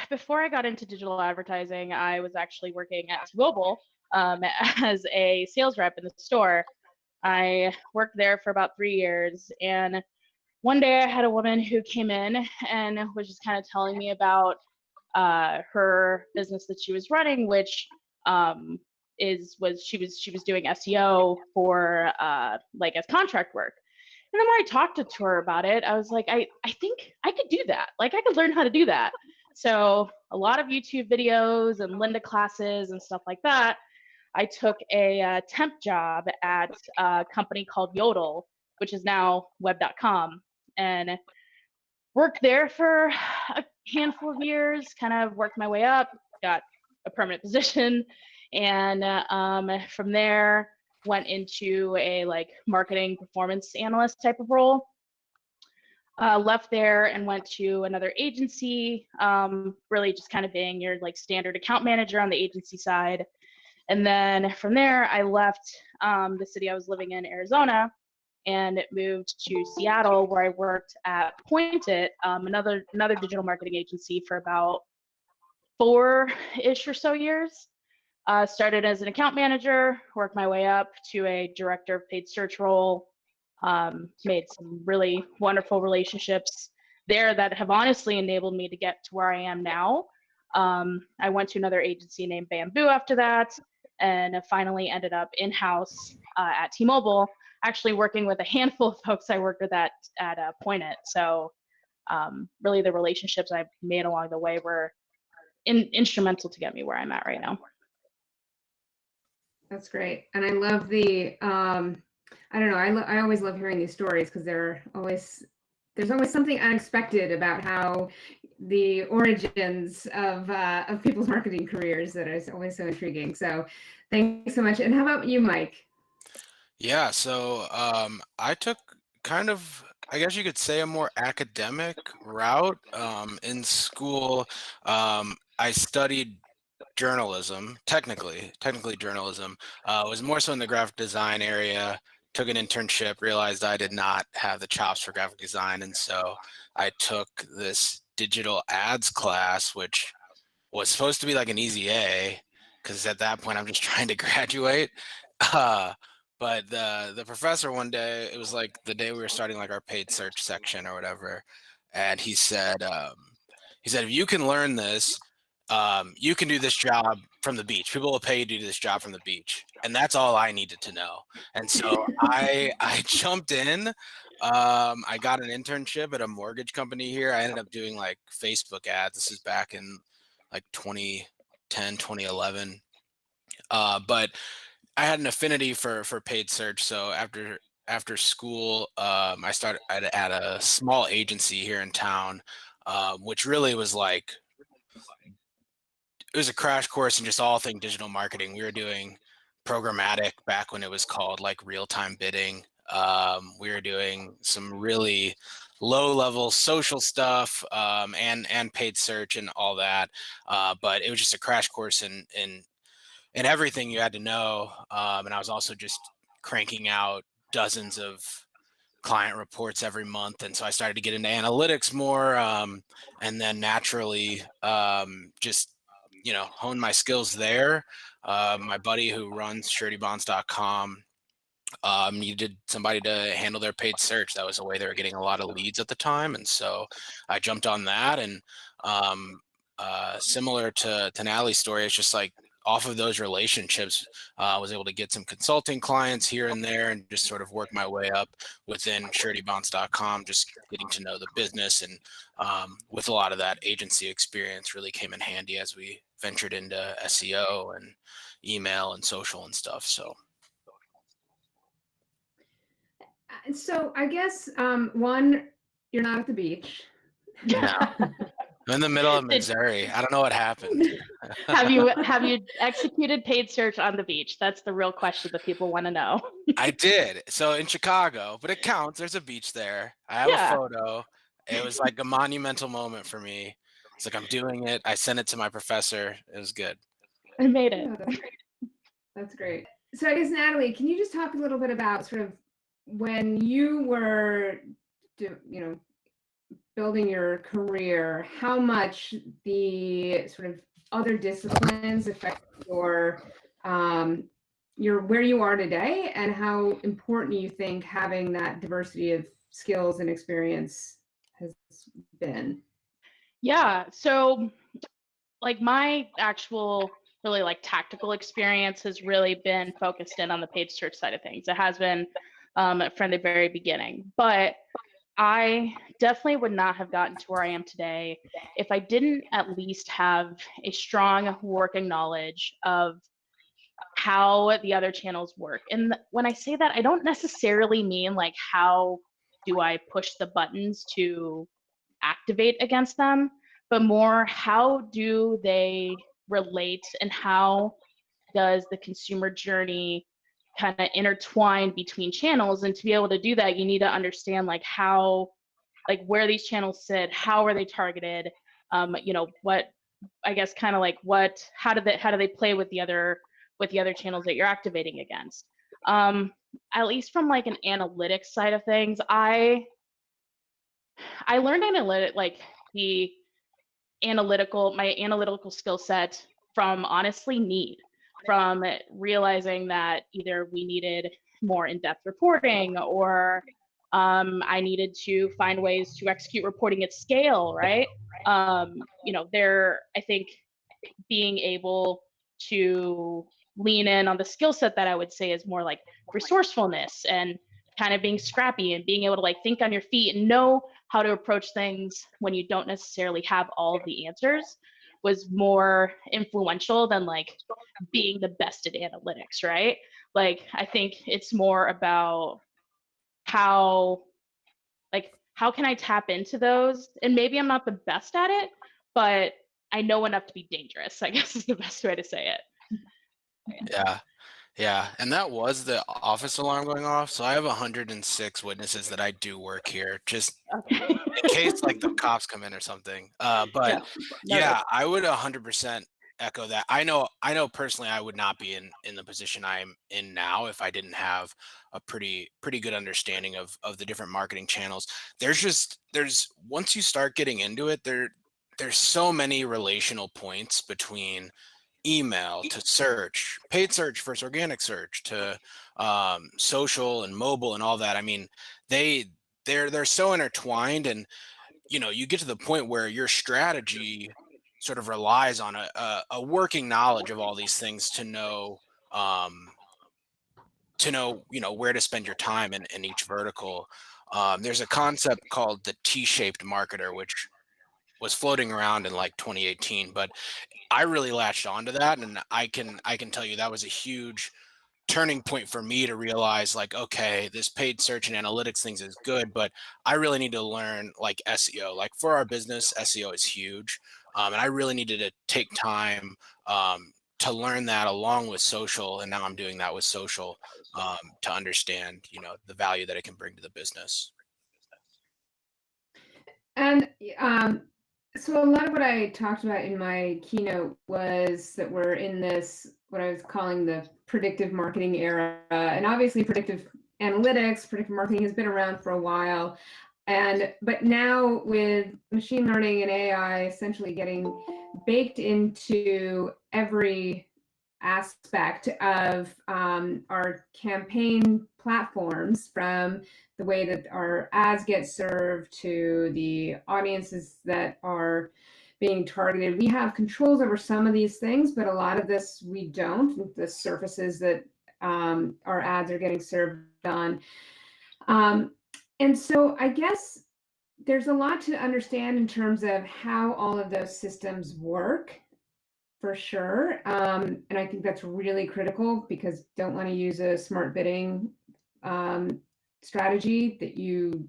Before I got into digital advertising, I was actually working at T-Mobile as a sales rep in the store. I worked there for about 3 years, and one day I had a woman who came in and was just kind of telling me about her business that she was running, which um, she was doing SEO for like as contract work. And then when I talked to her about it, I was like, I think I could do that. Like I could learn how to do that. So a lot of YouTube videos and Linda classes and stuff like that. I took a temp job at a company called Yodel, which is now web.com, and worked there for a handful of years, kind of worked my way up, got a permanent position, and from there went into a like marketing performance analyst type of role. Left there and went to another agency, really just kind of being your like standard account manager on the agency side. And then from there, I left the city I was living in, Arizona, and moved to Seattle, where I worked at Pointit, another digital marketing agency, for about 4-ish or so years. Started as an account manager, worked my way up to a director of paid search role, made some really wonderful relationships there that have honestly enabled me to get to where I am now. I went to another agency named Bamboo after that, and finally ended up in-house at T-Mobile, actually working with a handful of folks I worked with at Pointit. So really the relationships I've made along the way were instrumental to get me where I'm at right now. That's great. And I love the, I don't know, I always love hearing these stories because there's always something unexpected about how the origins of people's marketing careers that is always so intriguing. So thanks so much. And how about you, Mike? Yeah, so I took kind of, I guess you could say, a more academic route. In school, I studied journalism, technically journalism. Was more so in the graphic design area. Took an internship, realized I did not have the chops for graphic design, and so I took this digital ads class, which was supposed to be like an easy A, because at that point I'm just trying to graduate. Uh, but the professor one day, it was like the day we were starting like our paid search section or whatever, and he said, if you can learn this, you can do this job from the beach. People will pay you to do this job from the beach, and that's all I needed to know. And so I jumped in. I got an internship at a mortgage company here. I ended up doing like Facebook ads. This is back in like 2010, 2011. But I had an affinity for paid search. So after school, I started at a small agency here in town, which really was like, it was a crash course in just all things digital marketing. We were doing programmatic back when it was called like real-time bidding. We were doing some really low-level social stuff, and paid search and all that. But it was just a crash course in everything you had to know. And I was also just cranking out dozens of client reports every month, and so I started to get into analytics more, and then naturally just hone my skills there. My buddy who runs suretybonds.com needed somebody to handle their paid search. That was the way they were getting a lot of leads at the time, and so I jumped on that. And similar to Natalie's story, it's just like off of those relationships, I was able to get some consulting clients here and there and just sort of work my way up within suretybonds.com, just getting to know the business. And with a lot of that agency experience really came in handy as we ventured into SEO and email and social and stuff. So I guess one, you're not at the beach. No. I'm in the middle of Missouri. I don't know what happened. Have you executed paid search on the beach? That's the real question that people want to know. I did. So in Chicago, but it counts. There's a beach there. I have a photo. It was like a monumental moment for me. It's like, I'm doing it. I sent it to my professor. It was good. I made it. Oh, that's great. So I guess, Natalie, can you just talk a little bit about sort of when you were, building your career, how much the sort of other disciplines affect your where you are today, and how important you think having that diversity of skills and experience has been. Yeah. So like my actual really like tactical experience has really been focused in on the paid search side of things. It has been from the very beginning, but I definitely would not have gotten to where I am today if I didn't at least have a strong working knowledge of how the other channels work. And when I say that, I don't necessarily mean like how do I push the buttons to activate against them, but more how do they relate and how does the consumer journey kind of intertwine between channels. And to be able to do that, you need to understand like how, like where these channels sit, how are they targeted, what, I guess kind of like what, how do they play with the other channels that you're activating against. At least from like an analytics side of things, I learned like the my analytical skill set from honestly need, from realizing that either we needed more in-depth reporting or I needed to find ways to execute reporting at scale, right? I think being able to lean in on the skill set that I would say is more like resourcefulness and kind of being scrappy and being able to like think on your feet and know how to approach things when you don't necessarily have all of the answers was more influential than like being the best at analytics, right? Like I think it's more about how how can I tap into those? And maybe I'm not the best at it, but I know enough to be dangerous, I guess is the best way to say it. Yeah. Yeah, and that was the office alarm going off. So I have 106 witnesses that I do work here, just Okay. in case like the cops come in or something. But Yeah, noted. yeah, I would 100% echo that. I know personally I would not be in the position I'm in now if I didn't have a pretty good understanding of the different marketing channels. There's once you start getting into it, there's so many relational points between email to search, paid search versus organic search to social and mobile and all that. I mean, they they're so intertwined, and you get to the point where your strategy sort of relies on a working knowledge of all these things um, to know where to spend your time in each vertical. There's a concept called the T-shaped marketer, which was floating around in like 2018, but I really latched onto that, and I can tell you that was a huge turning point for me to realize like, okay, this paid search and analytics things is good, but I really need to learn like SEO. Like for our business, SEO is huge, and I really needed to take time to learn that along with social, and now I'm doing that with social to understand the value that it can bring to the business. And so a lot of what I talked about in my keynote was that we're in this, what I was calling the predictive marketing era. And obviously predictive analytics, predictive marketing has been around for a while. But now with machine learning and AI essentially getting baked into every aspect of our campaign platforms, from the way that our ads get served to the audiences that are being targeted. We have controls over some of these things, but a lot of this we don't. The surfaces that our ads are getting served on. And so I guess there's a lot to understand in terms of how all of those systems work, for sure. And I think that's really critical, because don't want to use a smart bidding strategy that you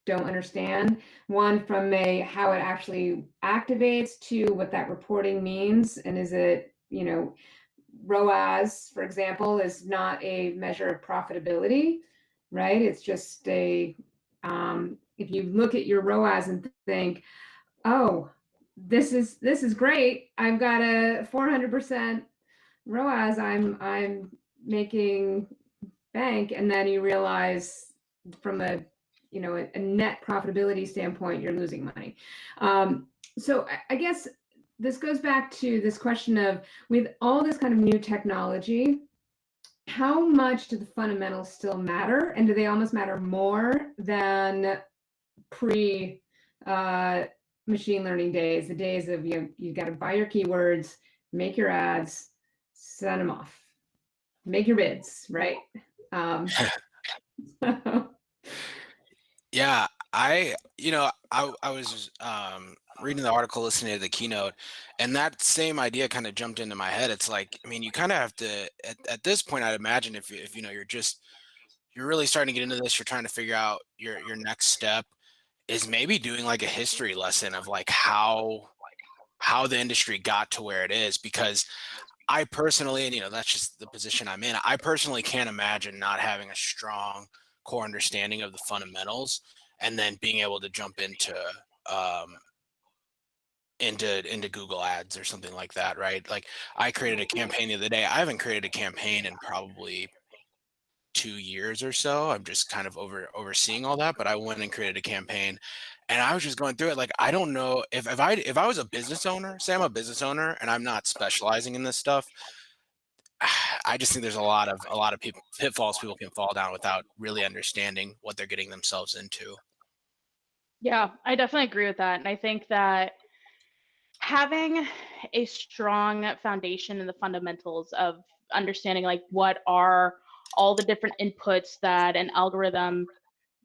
don't understand. One, from a how it actually activates, to what that reporting means. And is it, ROAS, for example, is not a measure of profitability, right? It's just if you look at your ROAS and think, oh, this is great. I've got a 400% ROAS. I'm making bank, and then you realize from a a net profitability standpoint, you're losing money. So I guess this goes back to this question of, with all this kind of new technology, how much do the fundamentals still matter, and do they almost matter more than pre machine learning days, the days of you got to buy your keywords, make your ads, send them off, make your bids, right? Yeah, I was reading the article, listening to the keynote, and that same idea kind of jumped into my head. It's like, I mean, you kind of have to at this point, I'd imagine if you're really starting to get into this, you're trying to figure out your next step is maybe doing like a history lesson of like how the industry got to where it is, because I personally, and that's just the position I'm in, I personally can't imagine not having a strong core understanding of the fundamentals and then being able to jump um into Google Ads or something like that, right? Like, I created a campaign the other day. I haven't created a campaign in probably 2 years or so. I'm just kind of overseeing all that, but I went and created a campaign, and I was just going through it. Like, I don't know if I was a business owner, say I'm a business owner and I'm not specializing in this stuff, I just think there's a lot of people pitfalls people can fall down without really understanding what they're getting themselves into. Yeah, I definitely agree with that. And I think that having a strong foundation in the fundamentals of understanding like what are all the different inputs that an algorithm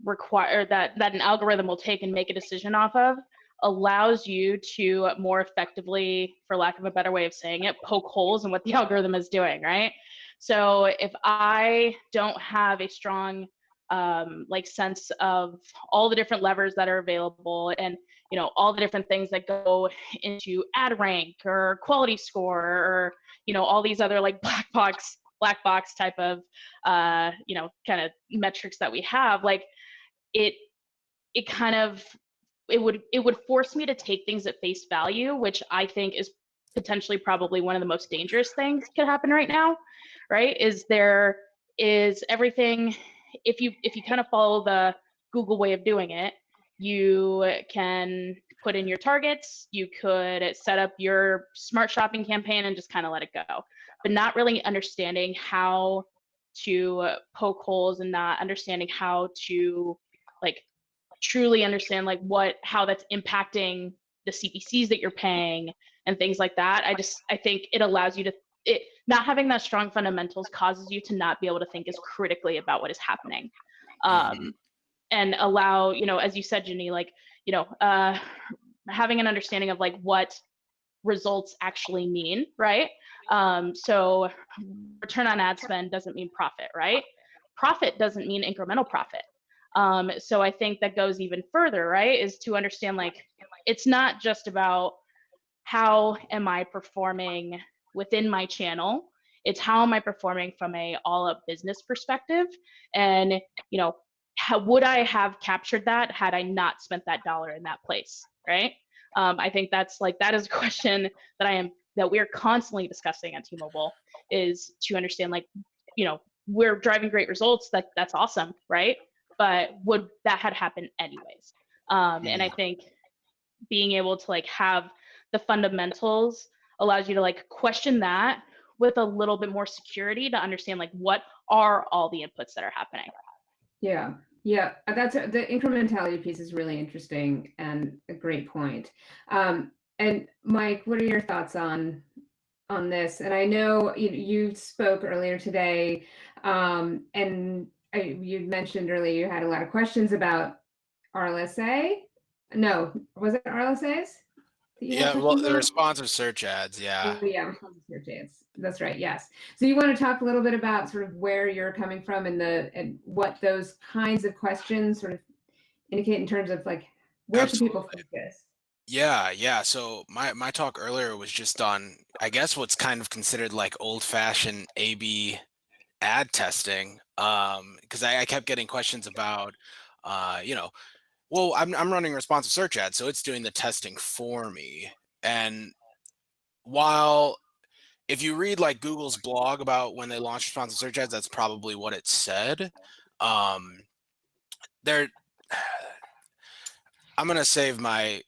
that an algorithm will take and make a decision off of allows you to more effectively, for lack of a better way of saying it, poke holes in what the algorithm is doing, right? So if I don't have a strong like sense of all the different levers that are available, and all the different things that go into ad rank or quality score, or all these other like black box type of kind of metrics that we have, like it it kind of it would force me to take things at face value, which I think is potentially probably one of the most dangerous things could happen right now, right? Is everything, if you kind of follow the Google way of doing it, you can put in your targets, you could set up your smart shopping campaign and just kind of let it go, but not really understanding how to poke holes and not understanding how to like truly understand like how that's impacting the CPCs that you're paying and things like that. I think it allows you to not having that strong fundamentals causes you to not be able to think as critically about what is happening. Mhm. And allow, as you said, Jenny, like, having an understanding of like what results actually mean, right? So return on ad spend doesn't mean profit, right? Profit doesn't mean incremental profit. So I think that goes even further, right? Is to understand like it's not just about how am I performing within my channel. It's how am I performing from a all up business perspective, and how would I have captured that had I not spent that dollar in that place, right? I think that is a question that we're constantly discussing at T-Mobile, is to understand like, we're driving great results. That's awesome, right? But would that had happened anyways? And I Mhm. think being able to like have the fundamentals allows you to like question that with a little bit more security to understand like what are all the inputs that are happening. Yeah, yeah, the incrementality piece is really interesting and a great point. And Mike, what are your thoughts on this? And I know you spoke earlier today, and you mentioned earlier you had a lot of questions about RLSA. No, was it RLSAs that you had Yeah, well, questions the on? responsive search ads, yeah. Oh, yeah, responsive search ads. That's right. Yes. So you want to talk a little bit about sort of where you're coming from and what those kinds of questions sort of indicate in terms of like where should people Absolutely. focus? Yeah. So my talk earlier was just on, I guess, what's kind of considered like old-fashioned A/B ad testing. Because I kept getting questions about, well, I'm running responsive search ads, so it's doing the testing for me. And while if you read like Google's blog about when they launched responsive search ads, that's probably what it said. Um, there I'm gonna save my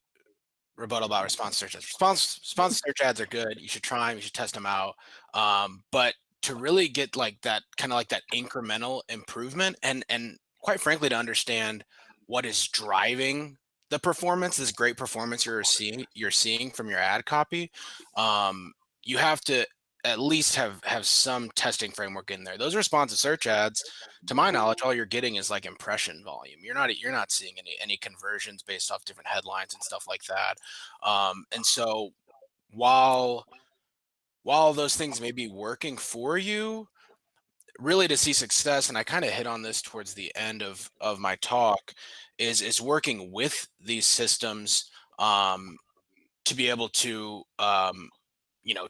rebuttal about response search ads. Response search ads are good. You should try them. You should test them out. But to really get like that kind of like that incremental improvement, and quite frankly, to understand what is driving the performance, this great performance you're seeing from your ad copy, you have to at least have some testing framework in there. Those responsive search ads, to my knowledge, all you're getting is like impression volume. You're not seeing any conversions based off different headlines and stuff like that. And so while those things may be working for you, really to see success, and I kind of hit on this towards the end of my talk, is working with these systems, to be able to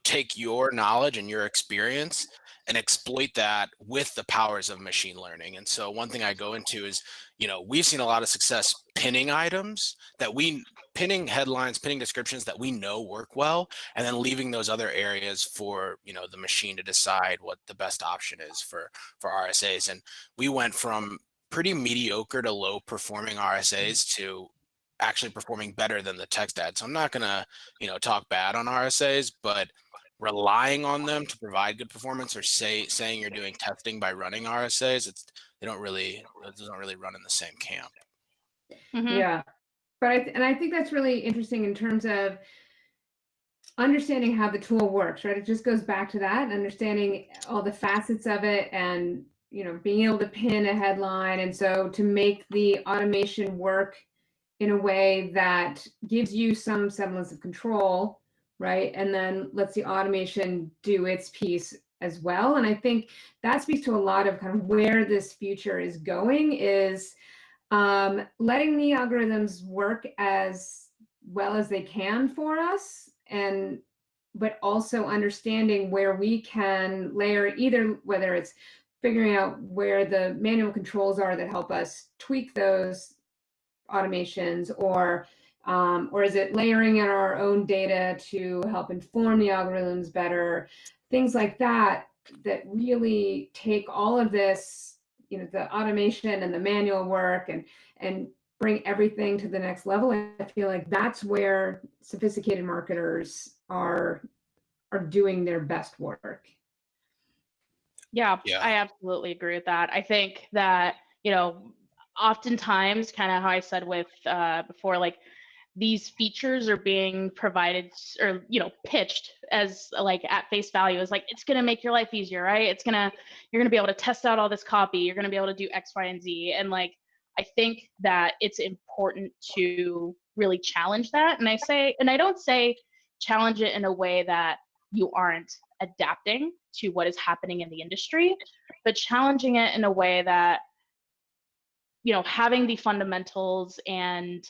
take your knowledge and your experience and exploit that with the powers of machine learning. And so one thing I go into is, we've seen a lot of success pinning headlines, pinning descriptions that we know work well, and then leaving those other areas for, the machine to decide what the best option is for RSAs. And we went from pretty mediocre to low performing RSAs to actually performing better than the text ad. So I'm not gonna, talk bad on RSAs, but relying on them to provide good performance, or saying you're doing testing by running RSAs, it doesn't really run in the same camp. Mhm. Yeah. But I think that's really interesting in terms of understanding how the tool works, right? It just goes back to that, understanding all the facets of it, and being able to pin a headline, and so to make the automation work in a way that gives you some semblance of control, right? And then lets the automation do its piece as well. And I think that speaks to a lot of kind of where this future is going, is letting the algorithms work as well as they can for us, and but also understanding where we can layer, either whether it's figuring out where the manual controls are that help us tweak those automations, or is it layering in our own data to help inform the algorithms better, things like that, that really take all of this, the automation and the manual work, and bring everything to the next level. I feel like that's where sophisticated marketers are doing their best work. Yeah, Yeah. I absolutely agree with that. I think that, oftentimes, kind of how I said with before, like these features are being provided or, pitched as like at face value, as like, it's going to make your life easier, right? You're going to be able to test out all this copy. You're going to be able to do X, Y, and Z. And like, I think that it's important to really challenge that. And I don't say challenge it in a way that you aren't adapting to what is happening in the industry, but challenging it in a way that, having the fundamentals and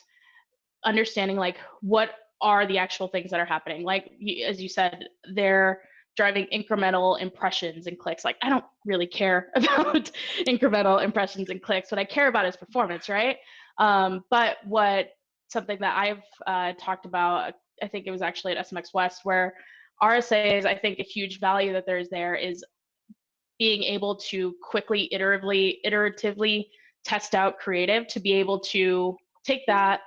understanding like what are the actual things that are happening. Like, as you said, they're driving incremental impressions and clicks. Like, I don't really care about incremental impressions and clicks. What I care about is performance, right? But something that I've talked about, I think it was actually at SMX West, where RSAs, I think a huge value that there is being able to quickly, iteratively test out creative, to be able to take that,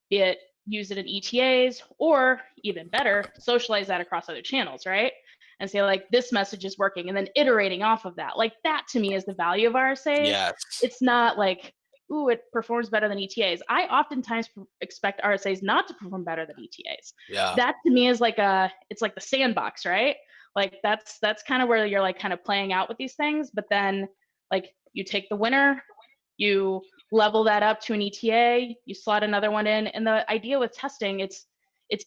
be it use it in ETAs, or even better, socialize that across other channels, right? And say like, this message is working, and then iterating off of that. Like, that to me is the value of RSAs. Yes. It's not like, ooh, it performs better than ETAs. I oftentimes expect RSAs not to perform better than ETAs. Yeah. That to me is like it's like the sandbox, right? Like that's kind of where you're like kind of playing out with these things. But then like, you take the winner, you level that up to an ETA, you slot another one in. And the idea with testing, it's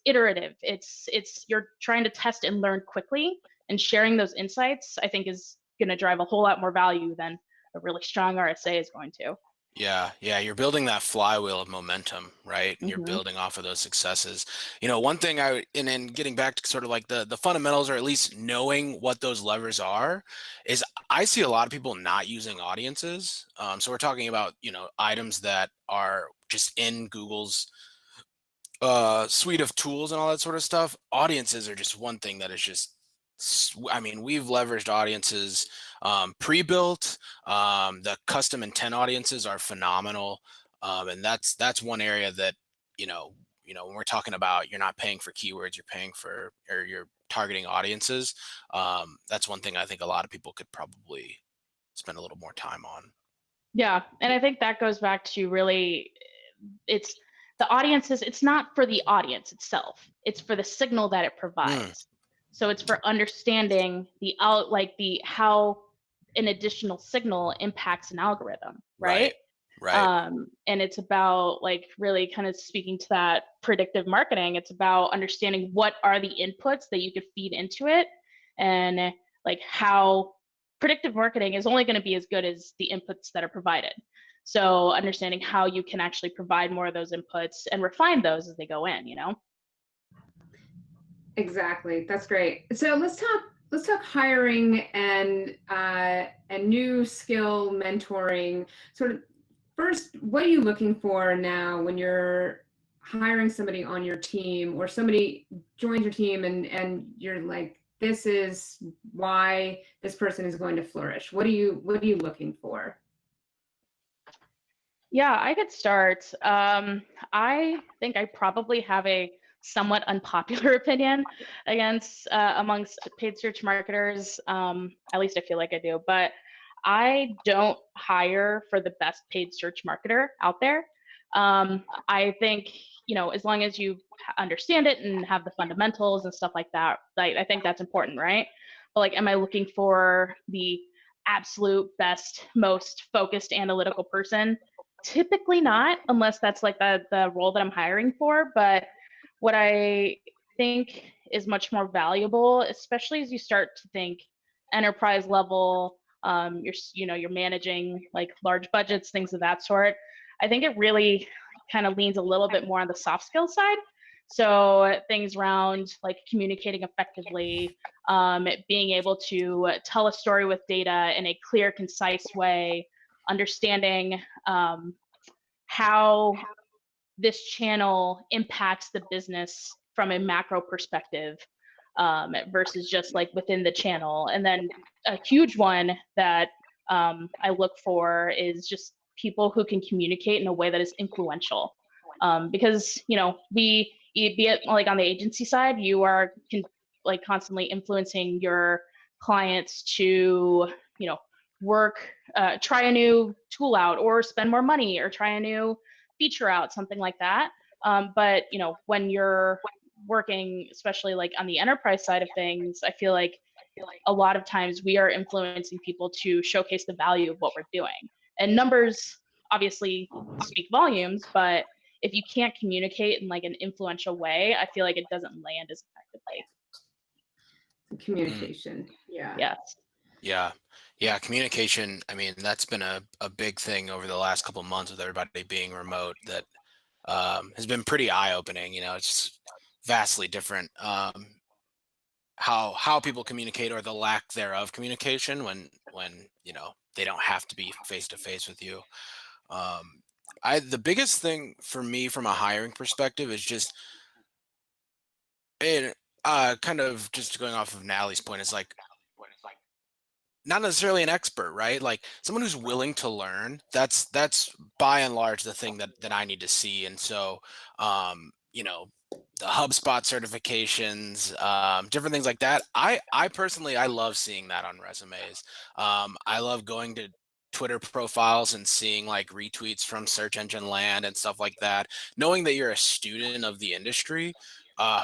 iterative. It's you're trying to test and learn quickly, and sharing those insights, I think, is going to drive a whole lot more value than a really strong RSA is going to. Yeah, you're building that flywheel of momentum, right? And you're Mm-hmm. building off of those successes. One thing and then getting back to sort of like the fundamentals, or at least knowing what those levers are, is I see a lot of people not using audiences. So we're talking about, items that are just in Google's suite of tools and all that sort of stuff. Audiences are just one thing that is just, I mean, we've leveraged audiences pre-built. The custom intent audiences are phenomenal. And that's one area that, when we're talking about you're not paying for keywords, you're paying for, or you're targeting audiences. That's one thing I think a lot of people could probably spend a little more time on. Yeah, and I think that goes back to really, it's the audiences. It's not for the audience itself. It's for the signal that it provides. So it's for understanding how an additional signal impacts an algorithm, right? Right. And it's about like really kind of speaking to that predictive marketing. It's about understanding what are the inputs that you could feed into it, and like how predictive marketing is only going to be as good as the inputs that are provided. So understanding how you can actually provide more of those inputs and refine those as they go in, Exactly. That's great. So let's talk hiring and new skill mentoring. Sort of first, what are you looking for now when you're hiring somebody on your team, or somebody joins your team and you're like, this is why this person is going to flourish. What are you looking for? Yeah, I could start. I think I probably have a somewhat unpopular opinion amongst paid search marketers. At least I feel like I do, but I don't hire for the best paid search marketer out there. I think, as long as you understand it and have the fundamentals and stuff like that, I think that's important, right? But like, am I looking for the absolute best, most focused analytical person? Typically not, unless that's like the role that I'm hiring for. But what I think is much more valuable, especially as you start to think enterprise level, you're managing like large budgets, things of that sort. I think it really kind of leans a little bit more on the soft skill side. So things around like communicating effectively, being able to tell a story with data in a clear, concise way, understanding how this channel impacts the business from a macro perspective, versus just like within the channel. And then a huge one that I look for is just people who can communicate in a way that is influential. Because be it like on the agency side, you are like constantly influencing your clients to work, try a new tool out, or spend more money, or try a new feature out, something like that. But when you're working, especially like on the enterprise side of things, I feel like a lot of times we are influencing people to showcase the value of what we're doing. And numbers obviously speak volumes, but if you can't communicate in like an influential way, I feel like it doesn't land as effectively. Communication. Yeah. Yes. Yeah, communication. I mean, that's been a big thing over the last couple of months with everybody being remote. That has been pretty eye-opening. It's vastly different, how people communicate, or the lack thereof communication, when they don't have to be face to face with you. The biggest thing for me from a hiring perspective is just, and kind of just going off of Natalie's point, is like, not necessarily an expert, right? Like someone who's willing to learn. That's by and large the thing that I need to see. And so, the HubSpot certifications, different things like that. I personally, I love seeing that on resumes. I love going to Twitter profiles and seeing like retweets from search engine land and stuff like that. Knowing that you're a student of the industry,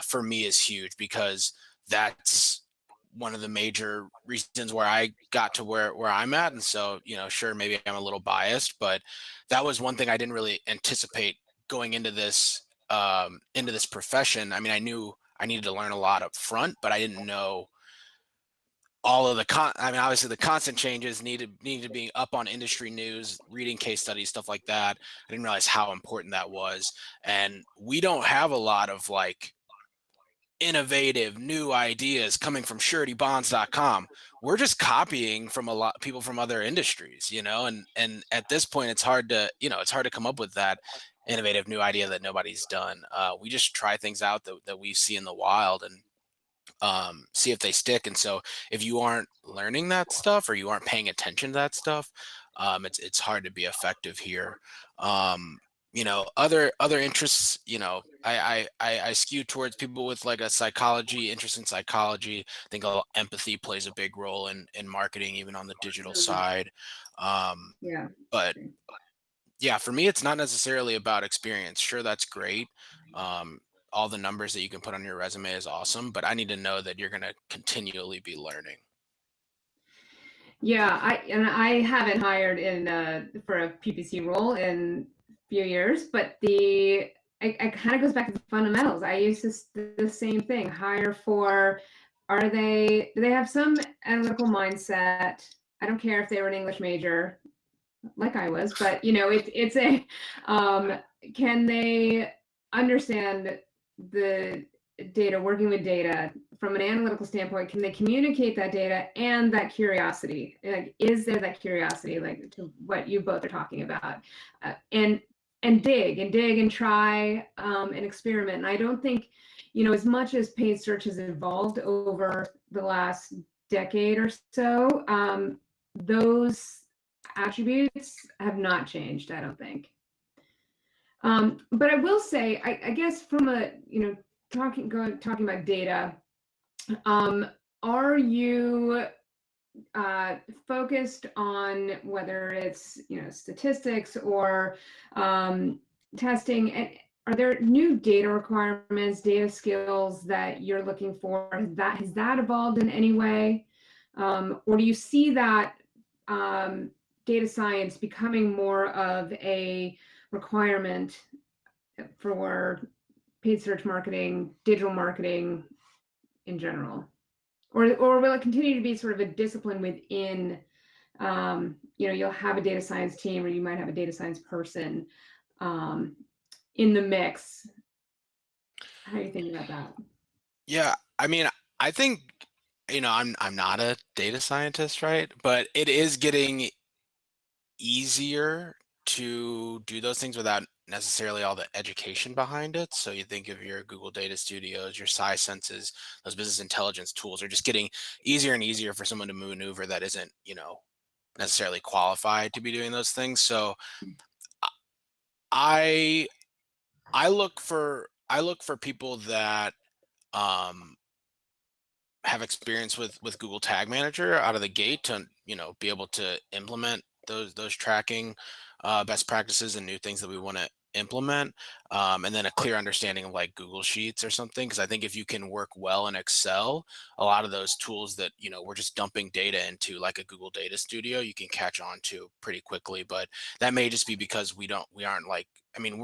for me is huge, because that's one of the major reasons where I got to where I'm at. And so, sure, maybe I'm a little biased, but that was one thing I didn't really anticipate going into this profession. I mean, I knew I needed to learn a lot up front, but I didn't know all of I mean, obviously the constant changes, needed to be up on industry news, reading case studies, stuff like that. I didn't realize how important that was. And we don't have a lot of like innovative new ideas coming from suretybonds.com. We're just copying from a lot of people from other industries, and at this point it's hard to come up with that innovative new idea that nobody's done. We just try things out that we see in the wild, and see if they stick. And so if you aren't learning that stuff, or you aren't paying attention to that stuff, it's hard to be effective here. other interests, I skew towards people with like a psychology interest in psychology. I think empathy plays a big role in marketing, even on the digital Mm, side. Um, yeah. but yeah, for me, it's not necessarily about experience. Sure, that's great. Um, all the numbers that you can put on your resume is awesome, but I need to know that you're going to continually be learning. Yeah, I haven't hired in for a PPC role in a few years, but I kind of goes back to the fundamentals. I use the same thing. Hire for, do they have some analytical mindset? I don't care if they were an English major, like I was, but it's a can they understand the data, working with data from an analytical standpoint? Can they communicate that data and that curiosity? Like, is there that curiosity, like to what you both are talking about, and dig and try and experiment? And I don't think, as much as paid search has evolved over the last decade or so, those attributes have not changed, I don't think. But I will say, I guess from a, talking about data, are you focused on whether it's, statistics or testing? And are there new data requirements, data skills that you're looking for? Has that evolved in any way? Or do you see that data science becoming more of a requirement for paid search marketing, digital marketing in general? Or will it continue to be sort of a discipline within, you'll have a data science team, or you might have a data science person in the mix? How are you thinking about that? Yeah, I mean, I think, I'm not a data scientist, right? But it is getting easier to do those things without necessarily all the education behind it. So you think of your Google Data Studios, your SciSenses, those business intelligence tools are just getting easier and easier for someone to maneuver that isn't, necessarily qualified to be doing those things. So I I look for people that um have experience with Google Tag Manager out of the gate to be able to implement those tracking best practices and new things that we want to implement, and then a clear understanding of like Google Sheets or something. Because I think if you can work well in Excel, a lot of those tools that we're just dumping data into, like a Google Data Studio, you can catch on to pretty quickly. But that may just be because we aren't like, I mean,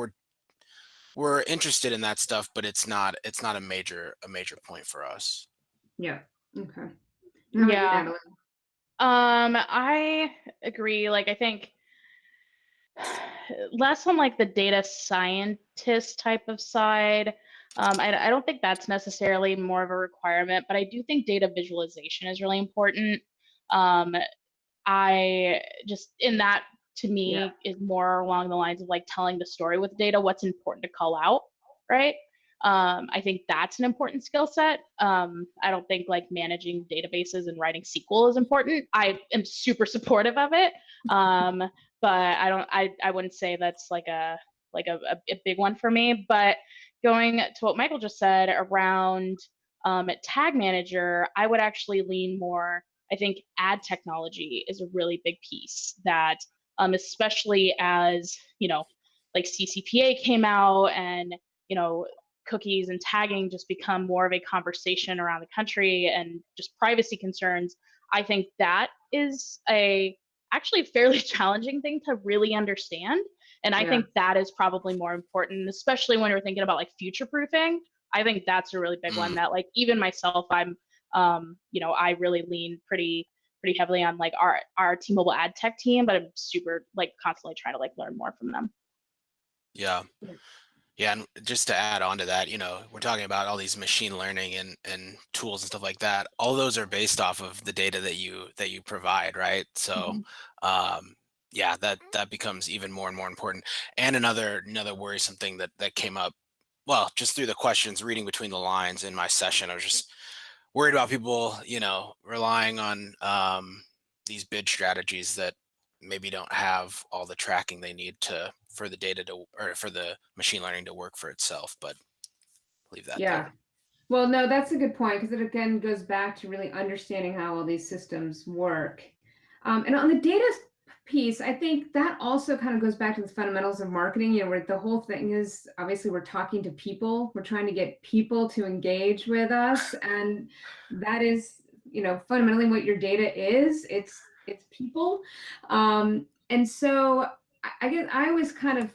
we're interested in that stuff, but it's not a major point for us. Yeah. Okay. How about you, Yeah. Natalie? I agree. Like, I think less on like the data scientist type of side. I don't think that's necessarily more of a requirement, but I do think data visualization is really important. Um, I just, in that, to Yeah. me, is more along the lines of like telling the story with data, what's important to call out, right? I think that's an important skill set. I don't think like managing databases and writing SQL is important. I am super supportive of it, but I wouldn't say that's like a big one for me. But going to what Michael just said around tag manager, I would actually lean more. I think ad technology is a really big piece that, especially as, like CCPA came out and, cookies and tagging just become more of a conversation around the country and just privacy concerns. I think that is actually a fairly challenging thing to really understand. And I Yeah. think that is probably more important, especially when we're thinking about like future proofing. I think that's a really big one Mm. that like even myself, I really lean pretty heavily on like our T-Mobile ad tech team, but I'm super like constantly trying to like learn more from them. Yeah. Yeah, and just to add on to that, we're talking about all these machine learning and tools and stuff like that. All those are based off of the data that you provide, right? So, Mm-hmm. um, yeah, that becomes even more and more important. And another worrisome thing that came up, well, just through the questions, reading between the lines in my session, I was just worried about people, relying on these bid strategies that maybe don't have all the tracking they need for the data to, or for the machine learning to work for itself. But leave that Yeah. there. Well, no, that's a good point, because it again goes back to really understanding how all these systems work. And on the data piece, I think that also kind of goes back to the fundamentals of marketing, where the whole thing is obviously we're talking to people, we're trying to get people to engage with us. And that is, fundamentally what your data is. It's people. And so I guess I always kind of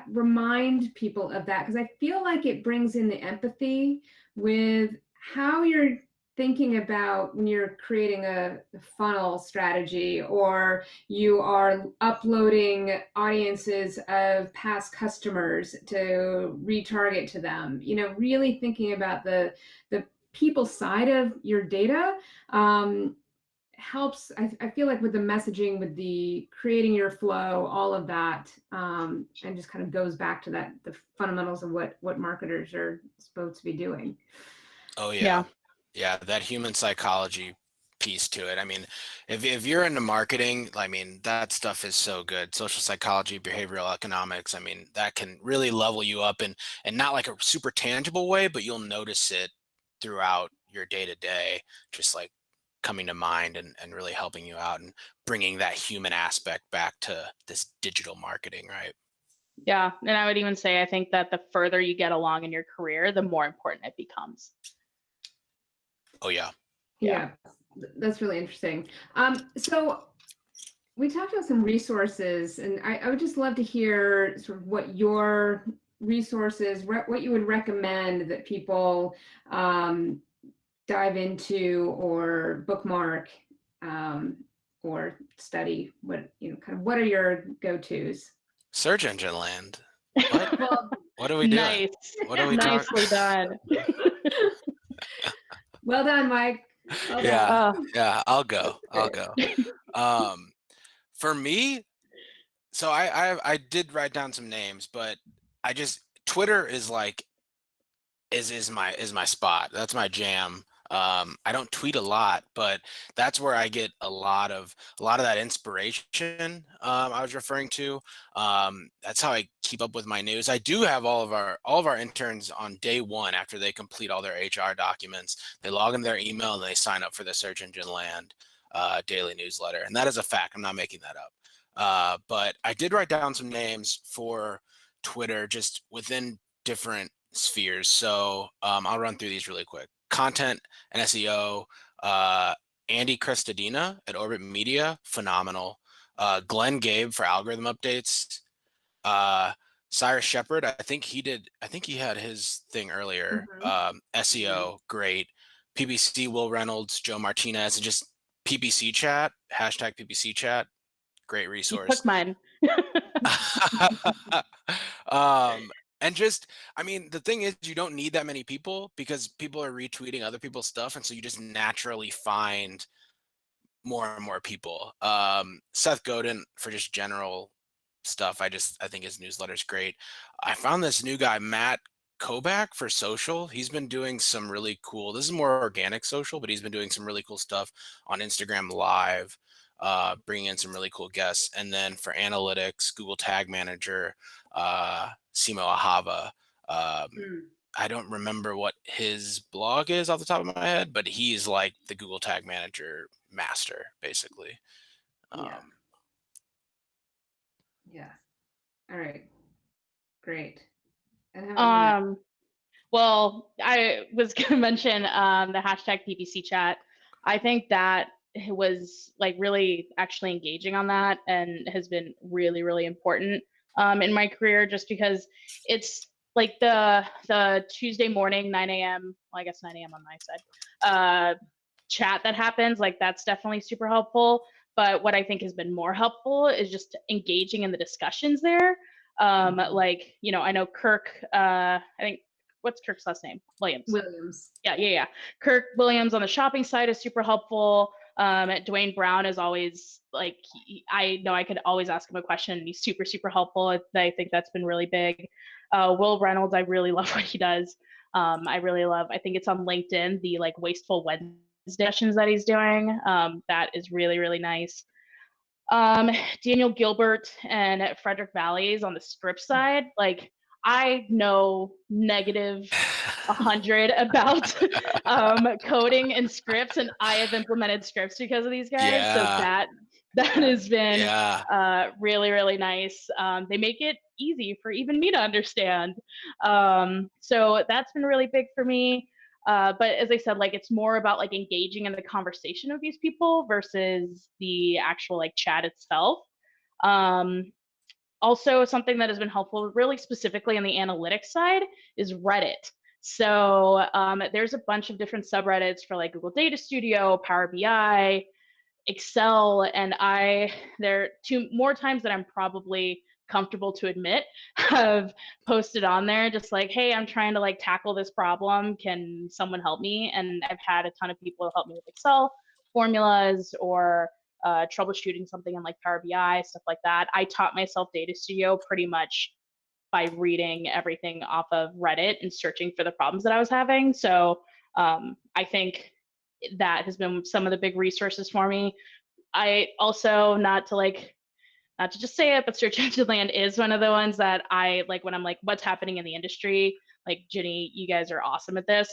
remind people of that, because I feel like it brings in the empathy with how you're thinking about when you're creating a funnel strategy, or you are uploading audiences of past customers to retarget to them, really thinking about the people side of your data. Helps, I feel like, with the messaging, with the creating your flow, all of that, and just kind of goes back to that, the fundamentals of what marketers are supposed to be doing. Oh Yeah. yeah, that human psychology piece to it. I mean, if you're into marketing, I mean, that stuff is so good. Social psychology, behavioral economics, I mean, that can really level you up, and not like a super tangible way, but you'll notice it throughout your day to day, just like coming to mind, and really helping you out and bringing that human aspect back to this digital marketing, right? Yeah. And I would even say, I think that the further you get along in your career, the more important it becomes. Oh yeah. Yeah. Yeah, that's really interesting. So we talked about some resources, and I would just love to hear sort of what your resources, what you would recommend that people dive into or bookmark, or study. What are your go-tos? Search engine land. What? Well, What are we doing? Nice. What are we talking? Nicely done. well done, Mike. Well Yeah, done. Oh, yeah, I'll go. I'll Great. go. Um, for me, so I did write down some names, but I just Twitter is like is my spot. That's my jam. I don't tweet a lot, but that's where I get a lot of that inspiration I was referring to. That's how I keep up with my news. I do have all of our interns on day one after they complete all their HR documents. They log in their email and they sign up for the Search Engine Land daily newsletter, and that is a fact. I'm not making that up. But I did write down some names for Twitter just within different spheres. So I'll run through these really quick. Content and SEO. Uh, Andy Crestadina at Orbit Media, phenomenal. Glenn Gabe for algorithm updates. Cyrus Shepard, I think he had his thing earlier. SEO, great. PPC, Will Reynolds, Joe Martinez, and just PPC chat, hashtag PPC chat, great you resource. took mine. And just, I mean, the thing is, you don't need that many people because people are retweeting other people's stuff, and so you just naturally find more and more people. Seth Godin for just general stuff. I think his newsletter's great. I found this new guy, Matt Kobach, for social. He's been doing some really cool, this is more organic social, but he's been doing some really cool stuff on Instagram Live, bringing in some really cool guests. And then for analytics, Google Tag Manager, Simo Ahava. I don't remember what his blog is off the top of my head, but he's like the Google Tag Manager master, basically. Yeah. Yeah. All right. Great. And how about you? Well, I was going to mention the hashtag PPC chat. I think that it was like really actually engaging on that and has been really, really important in my career, just because it's like the Tuesday morning, 9 a.m., well, I guess 9 a.m. on my side, chat that happens. Like that's definitely super helpful. But what I think has been more helpful is just engaging in the discussions there. Like, I know Kirk, I think, what's Kirk's last name? Williams. Williams. Yeah. Kirk Williams on the shopping side is super helpful. Dwayne Brown is always like, I know I could always ask him a question and he's super, super helpful. I think that's been really big. Will Reynolds, I really love what he does. I think it's on LinkedIn, the like Wasteful Wednesday sessions that he's doing. That is really, really nice. Daniel Gilbert and Frederick Valleys on the script side. Like, I know negative 100 about coding and scripts, and I have implemented scripts because of these guys. So Yeah. that has been Yeah. really, really nice. They make it easy for even me to understand. So that's been really big for me. But as I said, like, it's more about like engaging in the conversation of these people versus the actual like chat itself. Also, something that has been helpful, really specifically on the analytics side, is Reddit. So there's a bunch of different subreddits for like Google Data Studio, Power BI, Excel, and there two more times that I'm probably comfortable to admit have posted on there just like, hey, I'm trying to like tackle this problem, can someone help me? And I've had a ton of people help me with Excel formulas or troubleshooting something in like Power BI, stuff like that. I taught myself Data Studio pretty much by reading everything off of Reddit and searching for the problems that I was having. So I think that has been some of the big resources for me. I also, not to just say it, but Search Engine Land is one of the ones that I like when I'm like, what's happening in the industry? Like, Ginny, you guys are awesome at this,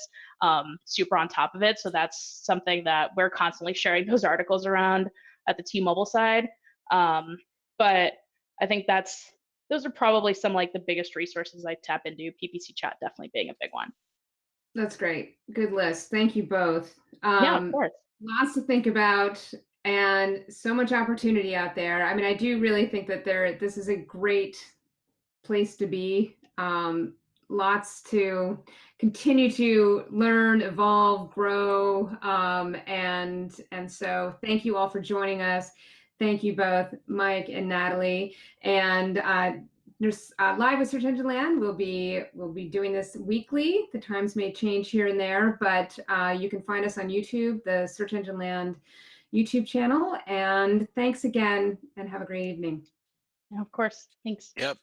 super on top of it. So that's something that we're constantly sharing those articles around at the T-Mobile side. But I think those are probably some like the biggest resources I tap into, PPC chat definitely being a big one. That's great. Good list. Thank you both. Yeah, of course. Lots to think about and so much opportunity out there. I mean, I do really think that this is a great place to be. Lots to continue to learn, evolve, grow, and so thank you all for joining us. Thank you both, Mike and Natalie. And there's live with Search Engine Land. We'll be doing this weekly. The times may change here and there, but you can find us on YouTube, the Search Engine Land YouTube channel. And thanks again, and have a great evening. Of course. Thanks. Yep.